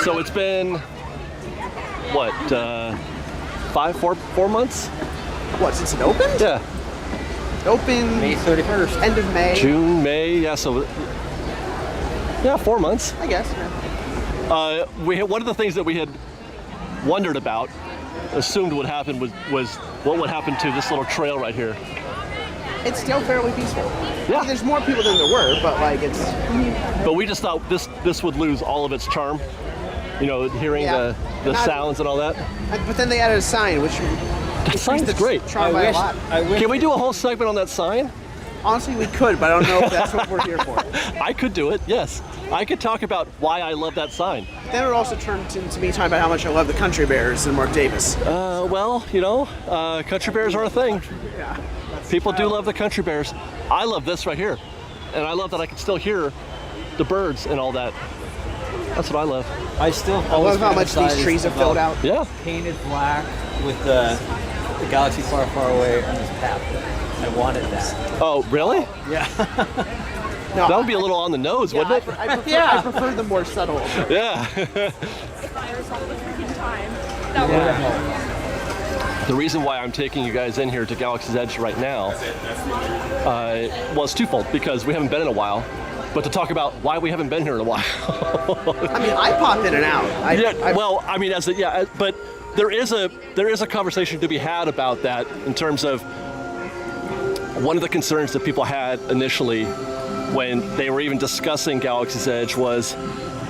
So it's been, what, 4 months? What, since it opened? Yeah. Open May 31st. End of May. June, May, yeah, so, yeah, 4 months. I guess, yeah. One of the things that we had wondered about, assumed would happen was what would happen to this little trail right here. It's still fairly peaceful. Yeah. I mean, there's more people than there were, but like it's... But we just thought this would lose all of its charm. You know, hearing the sounds and all that. But then they added a sign, which... The sign's great. Charm by a lot. Can we do a whole segment on that sign? Honestly, we could, but I don't know if that's what we're here for. I could do it, yes. I could talk about why I love that sign. Then it also turned into me talking about how much I love the Country Bears and Mark Davis. Well, you know, Country Bears are a thing. Yeah. People do love the Country Bears. I love this right here. And I love that I can still hear the birds and all that. That's what I love. I love how much these trees have filled out. Yeah. Painted black with the galaxy far, far away on this path. I wanted that. Oh, really? Yeah. No, that would be a little on the nose, wouldn't it? I prefer the more subtle. Yeah. Fires all the freaking time. The reason why I'm taking you guys in here to Galaxy's Edge right now was twofold, because we haven't been in a while, but to talk about why we haven't been here in a while. I mean, I pop in and out. But there is a conversation to be had about that in terms of one of the concerns that people had initially when they were even discussing Galaxy's Edge was,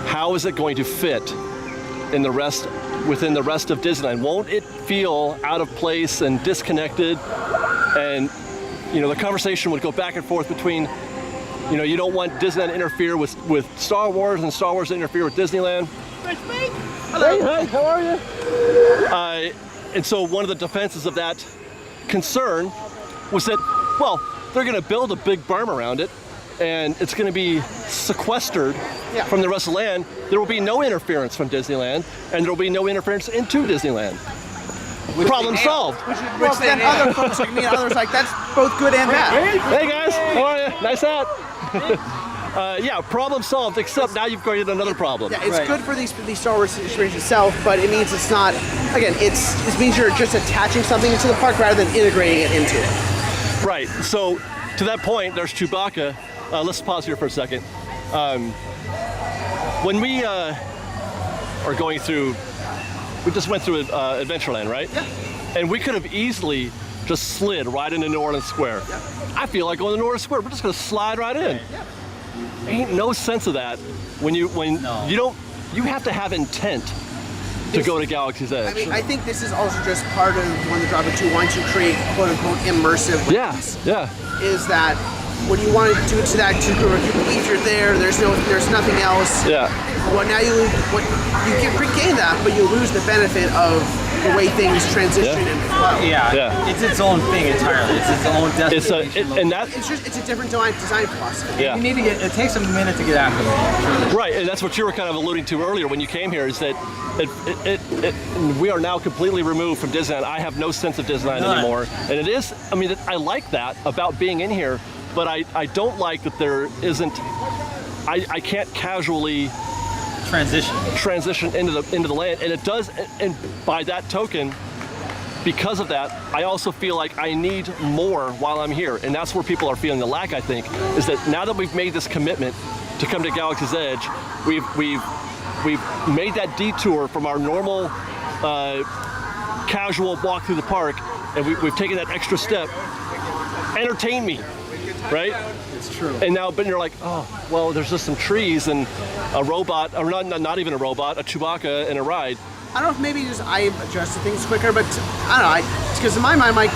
how is it going to fit within the rest of Disneyland? Won't it feel out of place and disconnected? And you know, the conversation would go back and forth between, you know, you don't want Disneyland to interfere with Star Wars and Star Wars to interfere with Disneyland. Hello. Hey, how are you? And so one of the defenses of that concern was that, well, they're going to build a big berm around it, and it's going to be sequestered from the rest of the land. There will be no interference from Disneyland, and there will be no interference into Disneyland. Problem solved. Which then other folks like me and others like, that's both good and bad. Hey guys, how are you? Nice hat. Yeah, problem solved, except now you've created another problem. Yeah, it's good for these Star Wars experience itself, but it means it's not, again, it means you're just attaching something into the park rather than integrating it into it. Right, so to that point, there's Chewbacca. Let's pause here for a second. When we are going through, we just went through Adventureland, right? Yeah. And we could have easily just slid right into New Orleans Square. Yeah. I feel like going to New Orleans Square, we're just gonna slide right in. Yeah. Ain't no sense of that when you have to have intent to go to Galaxy's Edge. I mean, I think this is also just part of when the Driver 2 wants to create quote unquote immersive lanes. Yeah. Is that when you want to do it to that to you believe you're there, there's nothing else. Yeah. Well, now you can regain that, but you lose the benefit of the way things transition and flow. Yeah. It's its own thing entirely. It's its own destination. It's a different design philosophy. Yeah. You need to it takes a minute to get after it. Right, and that's what you were kind of alluding to earlier when you came here, is that we are now completely removed from Disneyland. I have no sense of Disneyland anymore. And it is, I mean, I like that about being in here, but I don't like that there isn't, I can't casually transition into the land, and it does, and by that token, because of that, I also feel like I need more while I'm here, and that's where people are feeling the lack, I think, is that now that we've made this commitment to come to Galaxy's Edge, we've made that detour from our normal casual walk through the park, and we've taken that extra step. Entertain me, right? It's true. And now, but you're like, oh, well, there's just some trees and a robot, or not even a robot, a Chewbacca and a ride. I don't know if maybe just I adjusted things quicker, but I don't know. Because in my mind, like,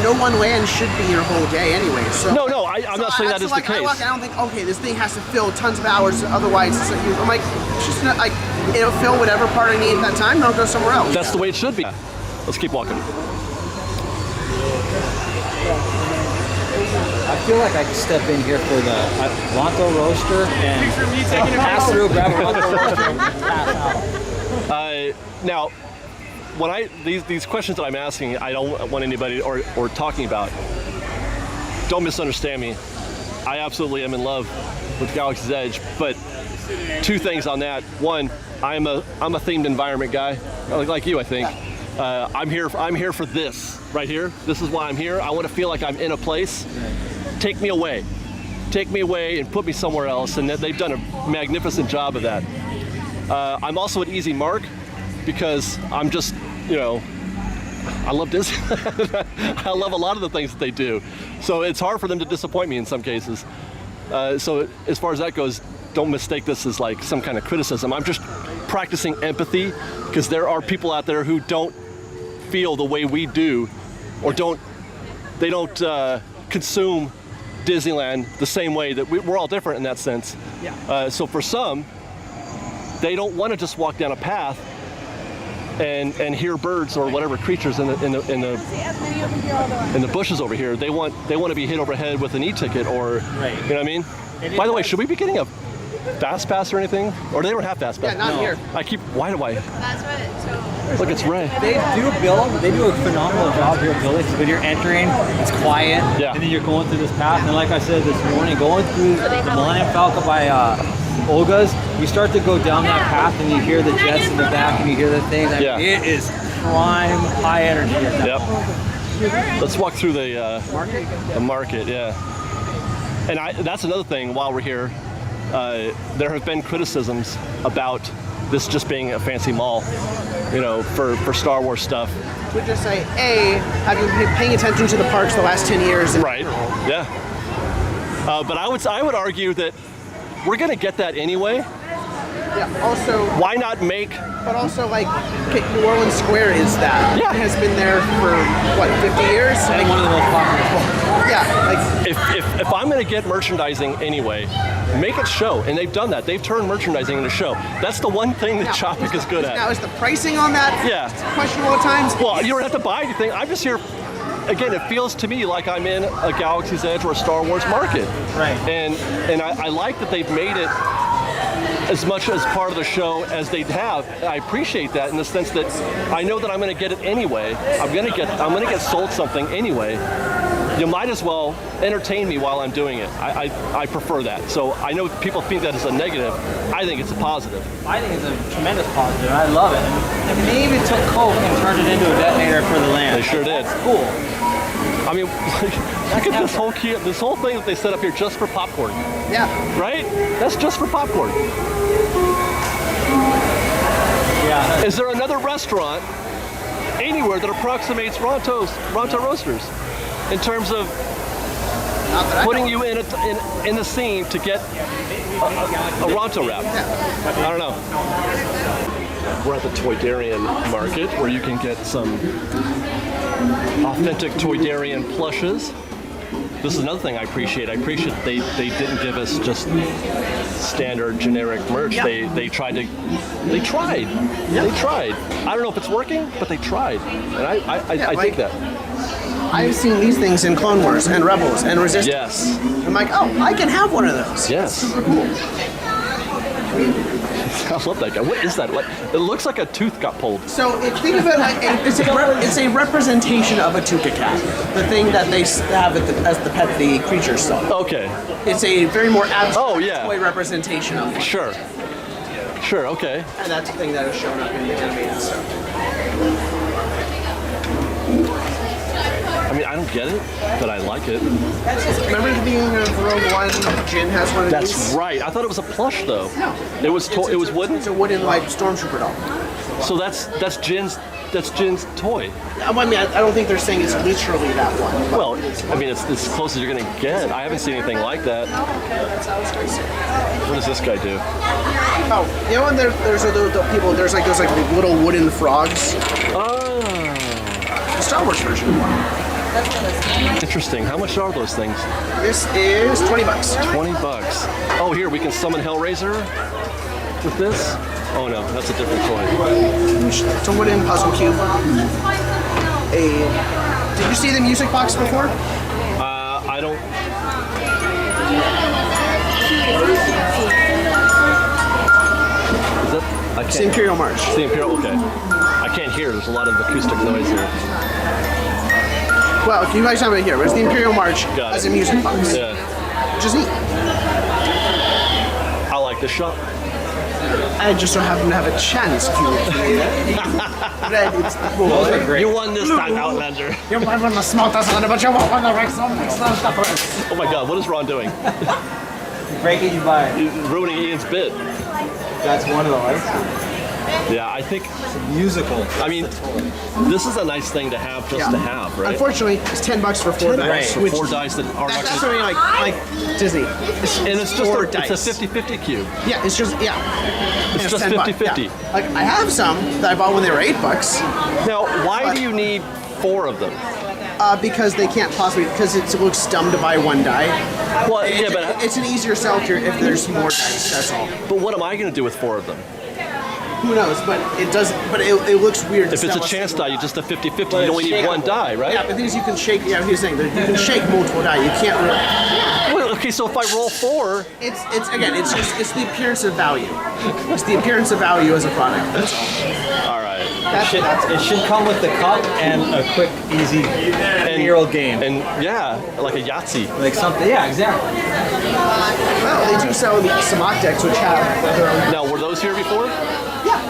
no one land should be your whole day anyway. So I'm not saying that is the case. I don't think, okay, this thing has to fill tons of hours, otherwise it's like, I'm like, it's just not like, it'll fill whatever part I need at that time, and I'll go somewhere else. That's the way it should be. Let's keep walking. I feel like I could step in here for the Ronto roaster and pass through, grab a Ronto roaster, and pass out. Now, when these questions that I'm asking, I don't want anybody or talking about. Don't misunderstand me. I absolutely am in love with Galaxy's Edge, but two things on that. One, I'm a themed environment guy, like you, I think. I'm here for this right here. This is why I'm here. I want to feel like I'm in a place. Take me away and put me somewhere else, and they've done a magnificent job of that. I'm also an easy mark because I'm just, I love Disneyland. I love a lot of the things that they do. So it's hard for them to disappoint me in some cases. So as far as that goes, don't mistake this as like some kind of criticism. I'm just practicing empathy because there are people out there who don't feel the way we do, or they don't consume Disneyland the same way that we're all different in that sense. Yeah. So for some, they don't want to just walk down a path and hear birds or whatever creatures in the bushes over here. They want to be hit overhead with an e-ticket, or you know what I mean. By the way, should we be getting a fast pass or anything? Or they don't have fast pass? Yeah, not here. Why do I? That's what. So. Look, it's Ray. They do a phenomenal job here building. So when you're entering, it's quiet, Yeah. and then you're going through this path. And like I said this morning, going through the Millennium Falcon by Olga's, you start to go down that path, and you hear the jets in the back, and you hear the things. I mean, it is prime high energy. At that point. Let's walk through the market. Yeah. And that's another thing. While we're here, there have been criticisms about this just being a fancy mall, for Star Wars stuff. Would just say, have you been paying attention to the parks the last 10 years? Right. Yeah. But I would argue that we're going to get that anyway. Yeah. Also, Why not make? but also like New Orleans Square is that. Yeah. It has been there for what, 50 years? And one of the most popular spots. Yeah. Like If I'm going to get merchandising anyway, make it show. And they've done that. They've turned merchandising into show. That's the one thing that Choppic is good now, at. is the pricing on that questionable at times? Well, you don't have to buy anything. I'm just here. Again, it feels to me like I'm in a Galaxy's Edge or a Star Wars market. Right. And I like that they've made it as much as part of the show as they have. I appreciate that in the sense that I know that I'm going to get it anyway. I'm going to get sold something anyway. You might as well entertain me while I'm doing it. I prefer that. So I know people think that is a negative. I think it's a positive. I think it's a tremendous positive. I love it. And they even took Coke and turned it into a detonator for the land. They sure did. That's cool. I mean, look at this whole thing that they set up here just for popcorn. Yeah. Right? That's just for popcorn. Yeah. Is there another restaurant anywhere that approximates Ronto Roasters in terms of Not that I putting know. you in the scene to get a Ronto wrap? I don't know. We're at the Toydarian market where you can get some authentic Toydarian plushes. This is another thing I appreciate. I appreciate they didn't give us just standard generic merch. Yeah. They tried. I don't know if it's working, but they tried, and I dig that. I've seen these things in Clone Wars and Rebels and Resistance. Yes. I'm like, I can have one of those. Yes. Super cool. I love that guy. What is that? It looks like a tooth got pulled. So think of it like it's a representation of a Tuca cat, the thing that they have as the pet the creatures saw. Okay. It's a very more abstract toy Oh, representation of one. Sure, okay. And that's the thing that has shown up in the animated stuff. I mean, I don't get it, but I like it. Remember the beginning of Rogue One? Jin has one of these? That's right. I thought it was a plush, though. No. It was wooden? It's a wooden, like, stormtrooper doll. So that's Jin's toy. I mean, I don't think they're saying it's literally that one. but Well, it is. I mean, it's as close as you're going to get. I haven't seen anything like that. What does this guy do? Oh, and there's the people, there's like those like little wooden frogs. Oh, The Star Wars version of one. interesting. How much are those things? This is $20. $20. Oh, here, we can summon Hellraiser with this? Oh, no, that's a different toy. It's a wooden puzzle cube. Did you see the music box before? I don't... Is that... I It's the can't... Imperial March. It's the Imperial, okay. I can't hear, there's a lot of acoustic noise here. Well, you guys haven't here, but it's the Imperial March Got as it. a music box. Yeah, Which is neat. I like this shop. I just don't happen to have a chance to. Those are great. You won this time, Outlander. You're one of the smartest one, but you won't win the next one. Oh my God, what is Ron doing? Breaking you by. He's ruining Ian's bit. That's one of the lights. Yeah, I think, Musical. I mean, this is a nice thing to have just to have, right? Unfortunately, it's $10 for 4 dice. Right. For Which, 4 dice that are that's actually, something like Disney. and it's just four it's dice. a 50-50 cube. Yeah, it's just It's just $10. 50-50. Yeah. Like I have some that I bought when they were $8. Now, why But- do you need 4 of them? Because they can't possibly, because it looks dumb to buy 1 die. Well, yeah, but It's an easier sell if there's more dice. That's all. but what am I going to do with 4 of them? Who knows? But it does. But it looks weird. If it's a chance die, you just a 50-50. You only need 1 die, right? Yeah, but the thing is, you can shake. Yeah, he was saying that you can shake multiple die. You can't really. Well, okay, so if I roll 4, It's again. It's the appearance of value. It's the appearance of value as a product. That's all. all right. It should come with the cup and a quick, easy 10-year-old game. And yeah, like a Yahtzee. Like something, yeah, exactly. Well, they do sell some hot decks which have their own. Now, were those here before? Yeah,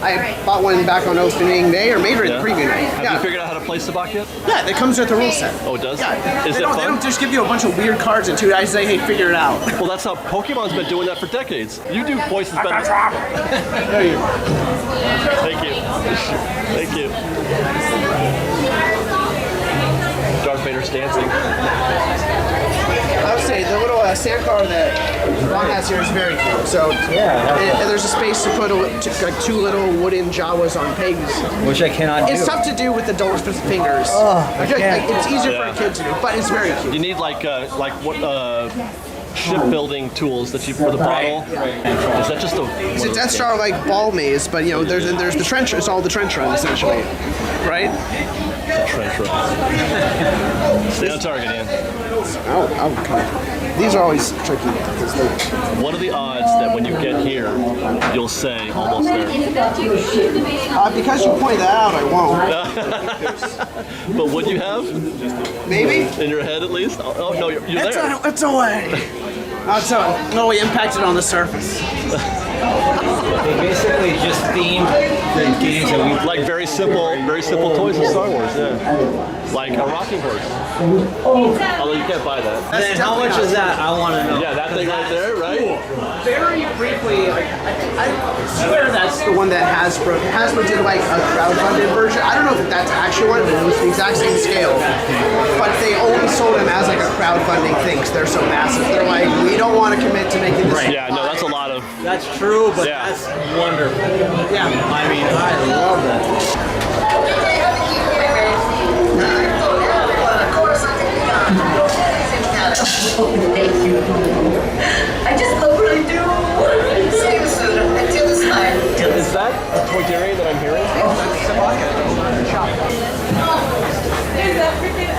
I bought one back on opening day or maybe the preview night. Have you figured out how to play Sabacc yet? Yeah, it comes with a rule set. Oh, it does? Yeah. Is They it don't fun? just give you a bunch of weird cards and 2 dice and say, hey, figure it out. Well, that's how Pokemon's been doing that for decades. You do voices better. There you go. Thank you. Thank you. Darth Vader's dancing. I would say the little sand car that Ron has here is very cute. So and there's a space to put like 2 little wooden Jawas on pegs. Which I cannot do. It's tough to do with adult fingers. I feel like it's easier for a kid to do, but it's very cute. You need like what shipbuilding tools that you for the bottle. Is that just a? It's a Death Star like ball maze, but there's the trench. It's all the trench run essentially, right? Trench run. Stay on target, Ian. Oh, come on. These are always tricky. What are the odds that when you get here, you'll say almost there? Because you pointed that out, I won't. But would you have? Maybe. In your head at least? Oh no, you're there. It's away. No, we impacted on the surface. They basically just themed the games that we Like very simple toys in Star Wars, yeah. Like a rocking horse. Although you can't buy that. Then how much is that? I want to know. Yeah, that thing right there, right? Very briefly, I swear that's the one that Hasbro did like a crowdfunded version. I don't know if that's actually one, but it was the exact same scale. But they only sold them as like a crowdfunding thing because they're so massive. They're like, we don't want to commit to making this. Yeah, no, that's a lot of. That's true, but Yeah. that's wonderful. Yeah. I mean, I love that. Thank you. I just really do. See you soon. Until this time. Is that a Toydarian that I'm hearing? There's that freaking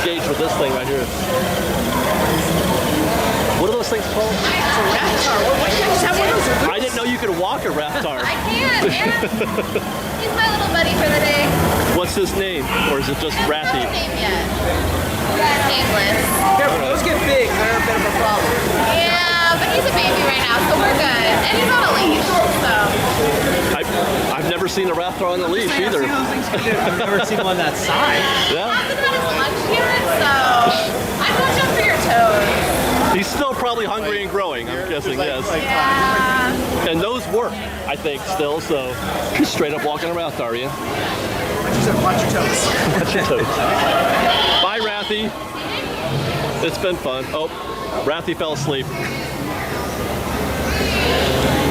Gauge with this thing right here. What are those things called? I didn't know you could walk a Raptor. I can. He's my little buddy for the day. What's his name? Or is it just No Rathy? name yet. Nameless. Those get big. They're a bit of a problem. Yeah, but he's a baby right now, so we're good. And he's on a leash, so. I've never seen a Raptor on the leash either. I've never seen one that size. Yeah. Hasn't had his lunch yet, so. I'd watch out for your toes. He's still probably hungry and growing, I'm guessing, yes. Yeah. And those work, I think, still, so just straight up walking around, are you? She said, watch your toes. Watch your toes. Bye, Rathy. It's been fun. Oh, Rathy fell asleep.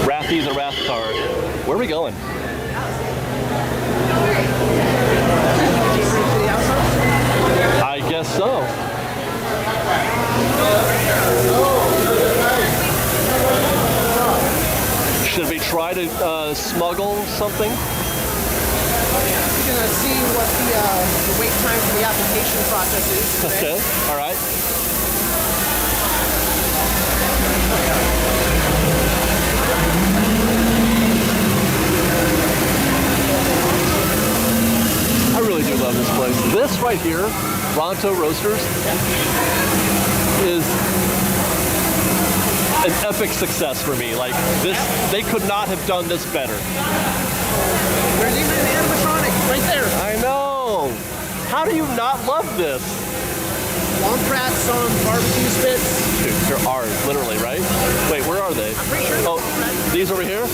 Rathy the Raptor. Where are we going? I guess so. Should we try to smuggle something? We're gonna see what the wait time for the application process is. Okay, all right. right here, Ronto Roasters, is an epic success for me. Like this, they could not have done this better. There's even an animatronic right there. I know. How do you not love this? Womprats on barbecue spits. Dude, there are literally, right? Wait, where are they? I'm pretty sure. Oh, these over here? The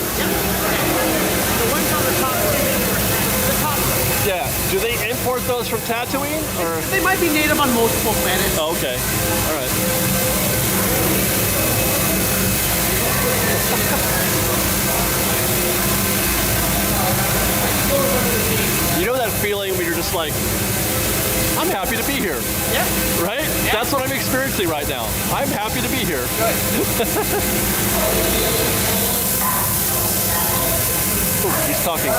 ones on the top. The top. Yeah. Do they import those from Tatooine, or? They might be native on multiple planets. Oh, okay. All right. You know that feeling when you're just like, I'm happy to be here. Yeah. Right? Yeah. That's what I'm experiencing right now. I'm happy to be here. Good. Ooh, he's talking.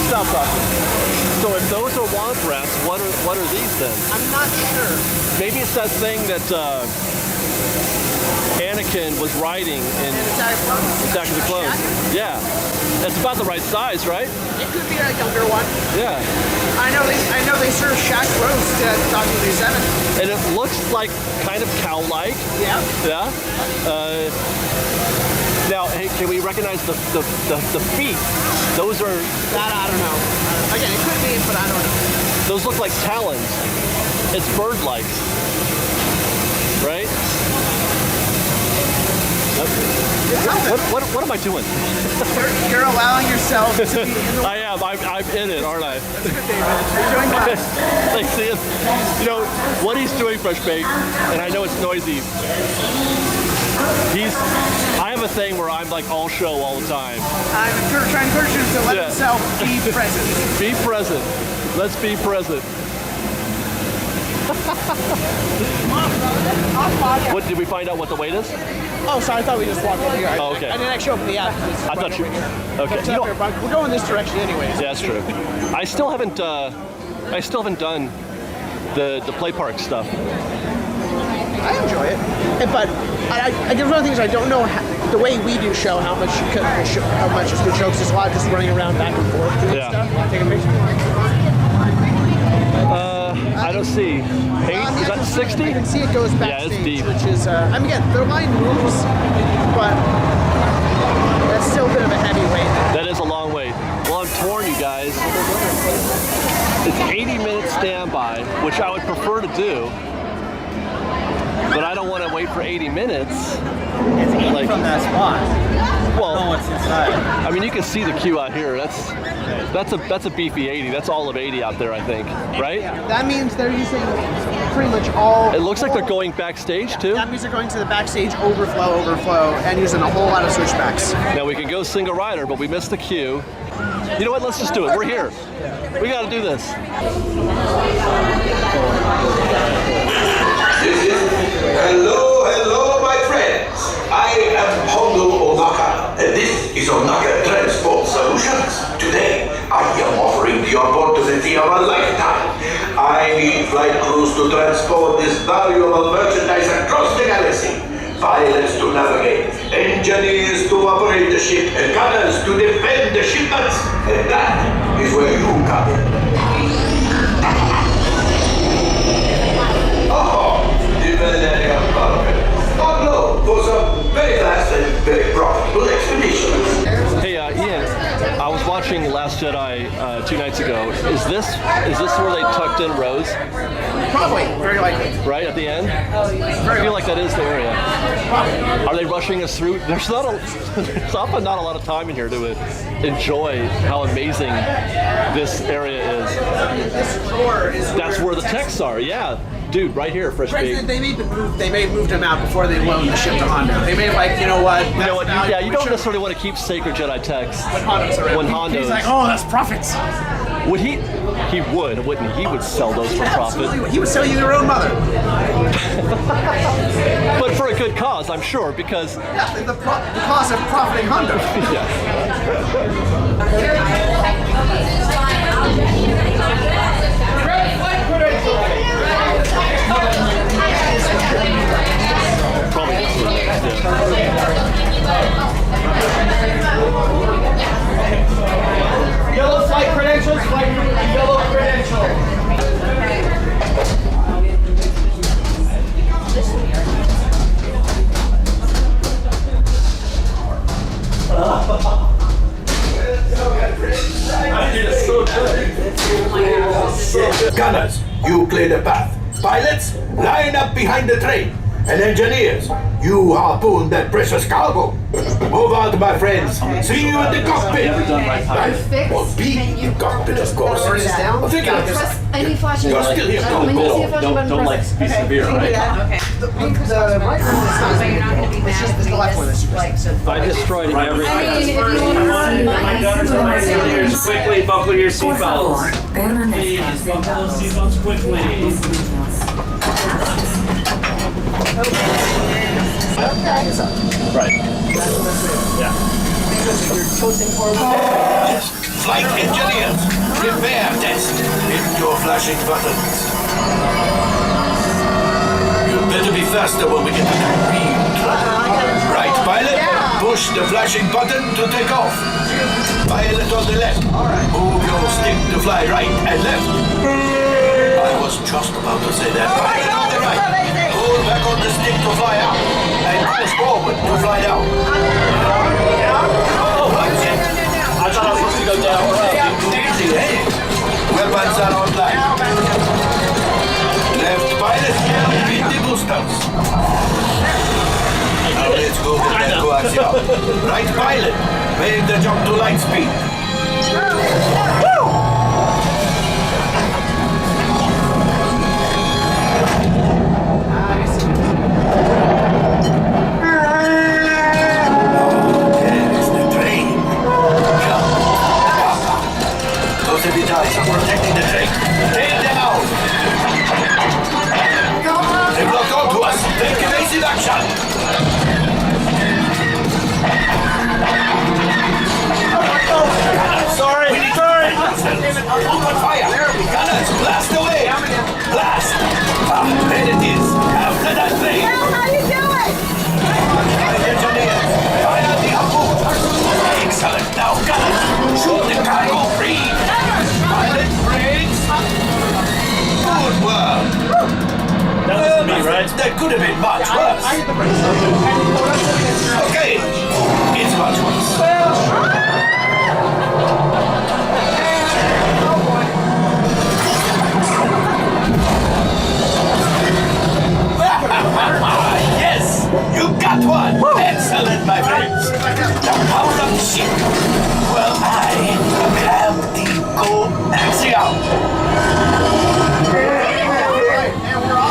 Stop talking. So if those are Womprats, what are these then? I'm not sure. Maybe it's that thing that Anakin was riding in Attack of the Clones. Yeah. That's about the right size, right? It could be a younger one. Yeah. I know they serve shack roast at Docking 7. And it looks like kind of cow-like. Yeah. Yeah. Now, hey, can we recognize the feet? Those are... That I don't know. Again, it could be, but I don't know. Those look like talons. It's bird-like. Right? What am I doing? You're allowing yourself to be in the... I am. I'm in it, aren't I? That's good, David. You're doing well. Like, see, you know, what he's doing, Fresh Baked, and I know it's noisy. I have a thing where I'm like all show all the time. I'm trying to encourage you to let himself be present. Be present. Let's be present. What did we find out what the weight is? Oh, sorry, I thought we just walked over here. Oh, okay. I didn't actually open the app. I thought you. Okay. You know, we're going this direction anyways. Yeah, that's true. I still haven't done the play park stuff. I enjoy it, but I guess one of the things I don't know the way we do show how much is good jokes. There's a lot of just running around back and forth doing stuff. Take a picture. I don't see. 8? Is that 60? I can see it goes backstage, yeah, it's deep. which is, I mean, again, their line moves, but that's still a bit of a heavy weight. That is a long wait. Well, I'm torn, you guys. It's 80-minute standby, which I would prefer to do, but I don't want to wait for 80 minutes. It's 80 like, from that spot. Well, I don't know what's inside. I mean, you can see the queue out here. That's a beefy 80. That's all of 80 out there, I think, right? Yeah, that means they're using pretty much all... It looks like they're going backstage, too. That means they're going to the backstage overflow, and using a whole lot of switchbacks. Now, we can go single rider, but we missed the queue. You know what? Let's just do it. We're here. We got to do this. Hello, my friends. I am Hondo Onaka, and this is Onaka Transport Solutions. Today, I am offering the opportunity of a lifetime. I need flight crews to transport this valuable merchandise across the galaxy. Pilots to navigate, engineers to operate the ship, and gunners to defend the shipments. And that is where you come in. Oh, the Millennium Falcon. On load for some very fast and very profitable expeditions. Hey, Ian, I was watching Last Jedi 2 nights ago. Is this where they tucked in Rose? Probably, very likely. Right at the end? I feel like that is the area. Are they rushing us through? There's often not a lot of time in here to enjoy how amazing this area is. This drawer is That's where the techs are, yeah. Dude, right here, Fresh Baked. They may have moved him out before they loaned the ship to Hondo. They may have like, you know what? You don't necessarily want to keep sacred Jedi techs when Hondo's. He's like, oh, that's profits. Would he? He would, wouldn't he? He would sell those for profit. Absolutely. He would sell you your own mother. But for a good cause, I'm sure, because... Yeah, the cause of profiting Hondo. Yeah. to. Yellow flight credentials, yellow credentials. Gunners, you clear the path. Pilots, line up behind the train. And engineers, you harpoon that precious cargo. Move out, my friends. See you in the cockpit. Or be in the cockpit, of course. I think Press any flashing You're button. still here. When you see a flashing button, Don't like press be severe, right? Okay. The right one is not. But you're not going to be mad It's the left one that's super sensitive. I destroyed everything. I mean, if you want to see Quickly, buckle your Por favor, seatbelts. permanezca Buckle those seatbelts quickly. Right. Flight engineers, repair test. Hit your flashing buttons. You better be faster when we get to the green track. Right, pilot? Push the flashing button to take off. Pilot on the left. Move your stick to fly right and left. I was just about to say that. Pilot on the right. Hold back on the stick to fly out. And push forward to fly down. Oh, that's it. I thought I was supposed to go down. Easy, hey? Weapons are online. Left pilot, beat the boosters. Now let's go with that coaxial. Right pilot, make the jump to light speed. There is the train. Come. Those heavy guys are protecting the train. Take them out. They blocked onto us. Take evasive action. Sorry. We need to open fire. Gunners, blast away. Blast. There it is. After that train. How you doing? Engineers, fire the harpoon. Excellent. Now, gunners, shoot the cargo free. Pilot brakes. Good work. That was me, right? That could have been much worse. Okay, it's much worse. Yes, you got one. Excellent, my friends. The power of the ship. Well, I have the coaxial.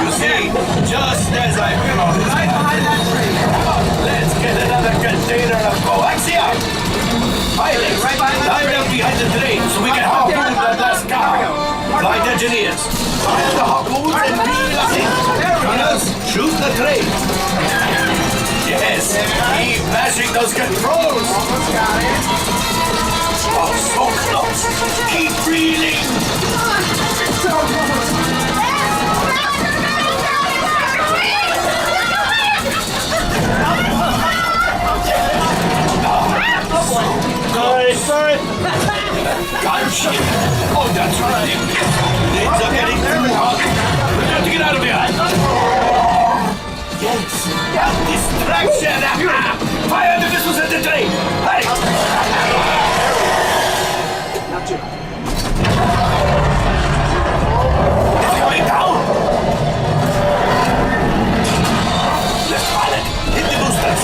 You see, just as I promised. Let's get another container of coaxial. Pilots, line up behind the train so we can harpoon that last car. Flight engineers, fire the harpoons and reel us in. Gunners, shoot the train. Yes, keep mashing those controls. Oh, so close. Keep reeling. Sorry. Gunship. Oh, that's ridiculous. Things are getting too hot. We have to get out of here. Yes. Distraction. Fire the missiles at the train. Hurry. It's coming down. Left pilot. Hit the boosters.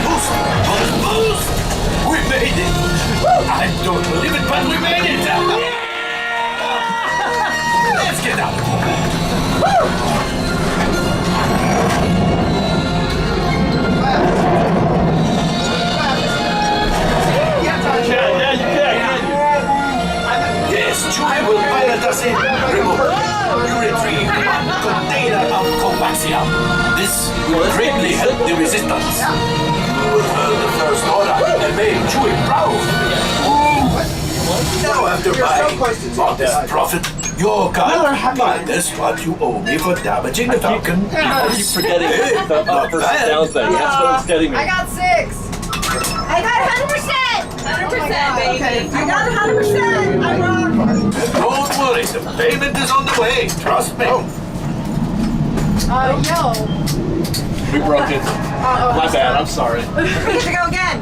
Boost. Boost. Boost. We made it. I don't believe it, but we made it. Let's get out of here. Yeah, you can. Yes, Chewie will pilot us in. Remember, you retrieve one container of coaxium. This will greatly help the resistance. You will fulfill the first order and make Chewie proud. Now after buying all this profit, Your kindness what you owe me for damaging the Falcon. I keep forgetting the not up versus bad. down thing. That's what's getting me. I got 6. I got 100%. 100%, baby. Okay. I got 100%. I rock. Don't worry, the payment is on the way. Trust me. Yo. We broke it. My bad. I'm sorry. We get to go again.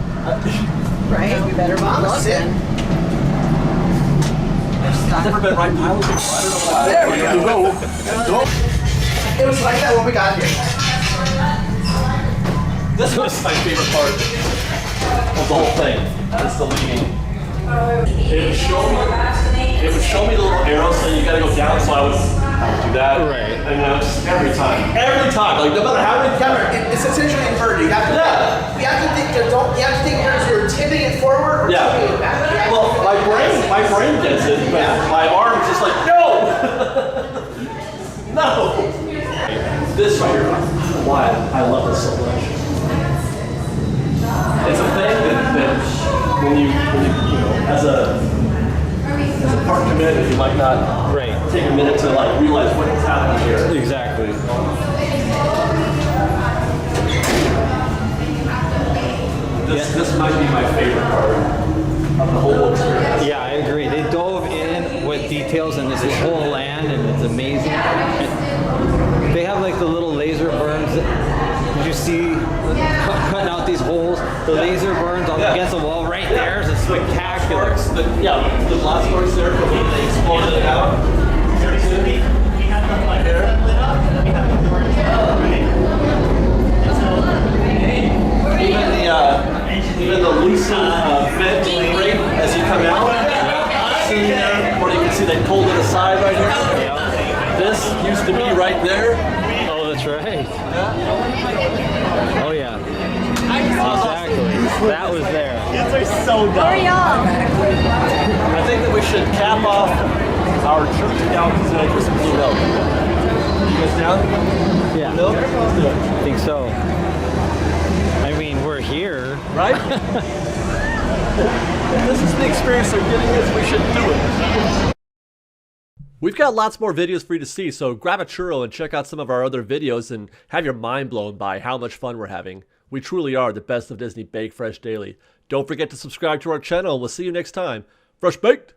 Right? We better buckle up then. I've never been right pilot before. I don't know why. There we go. It was like that when we got here. This was my favorite part of the whole thing. It's the leading. It would show me the little arrows saying you gotta go down, so I would do that. Right. And just every time, like no matter how many Cameron, it's essentially inverted. You have to, you have to think. You have to think as you're tipping it forward or tipping it back. You have Well, to- my brain gets it, but my arm's just like no, no. This right here, why I love this so much. It's a thing that when you know, as a park commander, you might not take a minute to like realize what's happening here. Exactly. This might be my favorite part of the whole experience. Yeah, I agree. They dove in with details in this whole land, and it's amazing. And they have like the little laser burns. Did you see cutting out these holes? The laser burns against the wall right there is spectacular. The blast sparks there from when they exploded it out. Here too. Right here. Even the loosened vent grate as you come out. See there, where you can see they pulled it aside right here. This used to be right there. Oh, that's right. Oh yeah. Exactly. That was there. Hurry up. I think that we should cap off our trip to down today for some blue milk. You guys down? Yeah. Milk? Let's do it. I think so. I mean, we're here. Right? If this is the experience they're giving us, we should do it. We've got lots more videos for you to see, so grab a churro and check out some of our other videos and have your mind blown by how much fun we're having. We truly are the best of Disney Bake Fresh Daily. Don't forget to subscribe to our channel, and we'll see you next time. Fresh Baked!